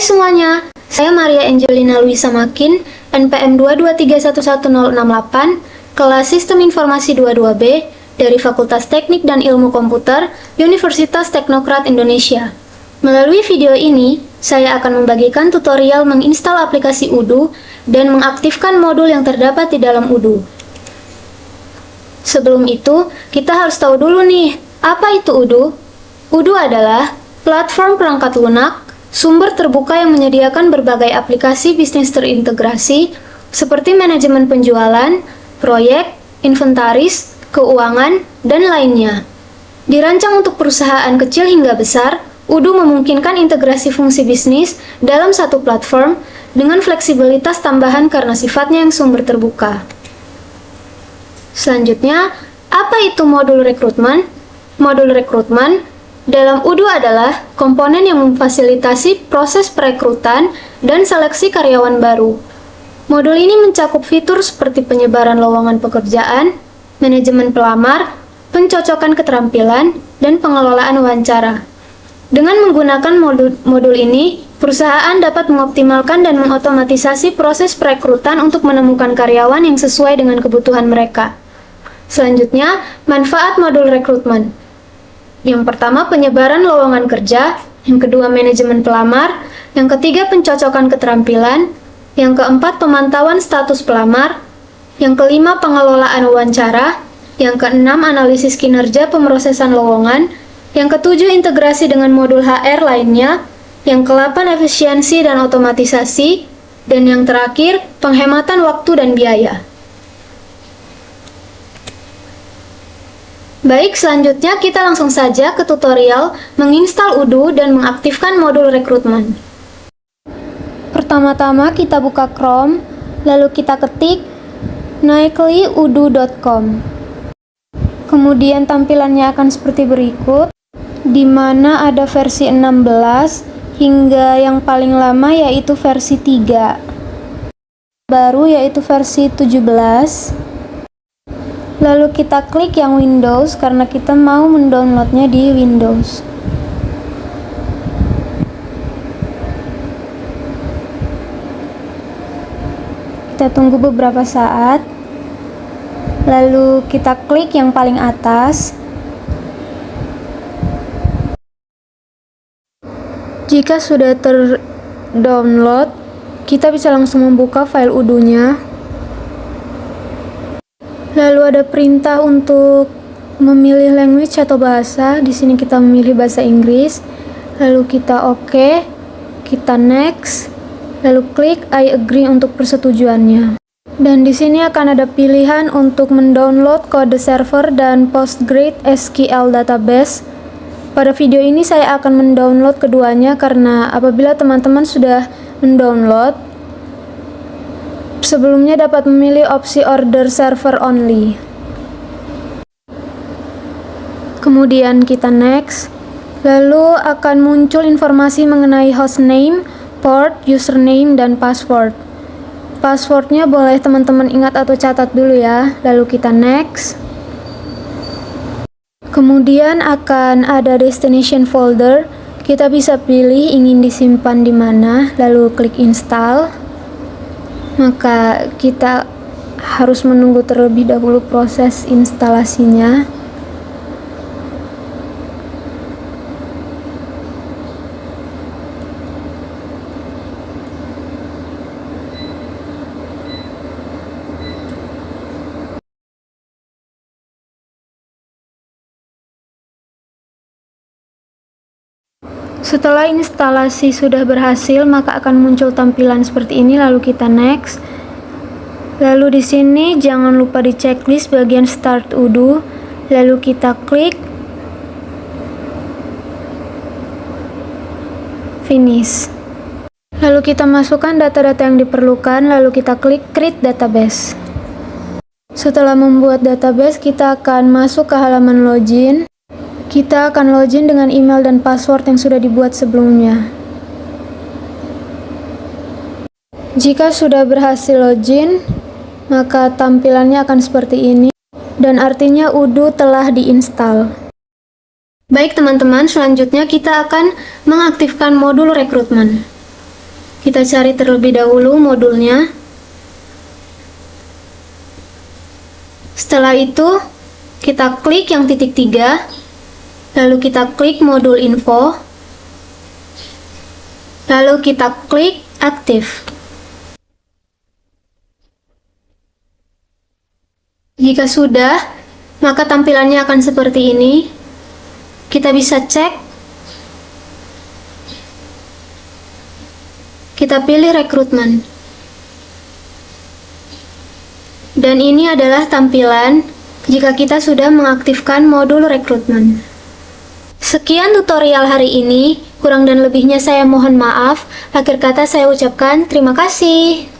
semuanya, saya Maria Angelina Luisa Makin, NPM 223111068, kelas Sistem Informasi 22B dari Fakultas Teknik dan Ilmu Komputer, Universitas Teknokrat Indonesia. Melalui video ini, saya akan membagikan tutorial menginstal aplikasi Odoo dan mengaktifkan modul yang terdapat di dalam Odoo. Sebelum itu, kita harus tahu dulu nih, apa itu Odoo? Odoo adalah platform perangkat lunak, sumber terbuka yang menyediakan berbagai aplikasi bisnis terintegrasi seperti manajemen penjualan, proyek, inventaris, keuangan, dan lainnya. Dirancang untuk perusahaan kecil hingga besar, Odoo memungkinkan integrasi fungsi bisnis dalam satu platform dengan fleksibilitas tambahan karena sifatnya yang sumber terbuka. Selanjutnya, apa itu modul rekrutmen? Modul rekrutmen dalam Odoo adalah komponen yang memfasilitasi proses perekrutan dan seleksi karyawan baru. Modul ini mencakup fitur seperti penyebaran lowongan pekerjaan, manajemen pelamar, pencocokan keterampilan, dan pengelolaan wawancara. Dengan menggunakan modul ini, perusahaan dapat mengoptimalkan dan mengotomatisasi proses perekrutan untuk menemukan karyawan yang sesuai dengan kebutuhan mereka. Selanjutnya, manfaat modul rekrutmen. Yang pertama, penyebaran lowongan kerja. Yang kedua, manajemen pelamar. Yang ketiga, pencocokan keterampilan. Yang keempat, pemantauan status pelamar. Yang kelima, pengelolaan wawancara. Yang keenam, analisis kinerja pemrosesan lowongan. Yang ketujuh, integrasi dengan modul HR lainnya. Yang kedelapan, efisiensi dan otomatisasi. Dan yang terakhir, penghematan waktu dan biaya. Baik, selanjutnya kita langsung saja ke tutorial menginstal Odoo dan mengaktifkan modul rekrutmen. Pertama-tama kita buka Chrome, lalu kita ketik naiklyodoo.com. Kemudian tampilannya akan seperti berikut, di mana ada versi 16 hingga yang paling lama yaitu versi 3. Baru yaitu versi 17. Lalu kita klik yang Windows karena kita mau mendownloadnya di Windows. Kita tunggu beberapa saat. Lalu kita klik yang paling atas. Jika sudah terdownload, kita bisa langsung membuka file Odoo-nya. Lalu ada perintah untuk memilih language atau bahasa. Di sini kita memilih bahasa Inggris. Lalu kita OK, kita next, lalu klik I agree untuk persetujuannya. Dan di sini akan ada pilihan untuk mendownload kode server dan PostgreSQL database. Pada video ini saya akan mendownload keduanya karena apabila teman-teman sudah mendownload, sebelumnya dapat memilih opsi order server only. Kemudian kita next. Lalu akan muncul informasi mengenai hostname, port, username, dan password. Passwordnya boleh teman-teman ingat atau catat dulu ya. Lalu kita next. Kemudian akan ada destination folder. Kita bisa pilih ingin disimpan di mana, lalu klik install. Maka kita harus menunggu terlebih dahulu proses instalasinya. Setelah instalasi sudah berhasil, maka akan muncul tampilan seperti ini, lalu kita next. Lalu di sini jangan lupa di checklist bagian Start Odoo, lalu kita klik Finish. Lalu kita masukkan data-data yang diperlukan, lalu kita klik Create Database. Setelah membuat database, kita akan masuk ke halaman login. Kita akan login dengan email dan password yang sudah dibuat sebelumnya. Jika sudah berhasil login, maka tampilannya akan seperti ini, dan artinya Odoo telah diinstal. Baik teman-teman, selanjutnya kita akan mengaktifkan modul rekrutmen. Kita cari terlebih dahulu modulnya. Setelah itu, kita klik yang titik 3, lalu kita klik modul info, lalu kita klik aktif. Jika sudah, maka tampilannya akan seperti ini. Kita bisa cek. Kita pilih rekrutmen. Dan ini adalah tampilan jika kita sudah mengaktifkan modul rekrutmen. Sekian tutorial hari ini, kurang dan lebihnya saya mohon maaf. Akhir kata saya ucapkan terima kasih.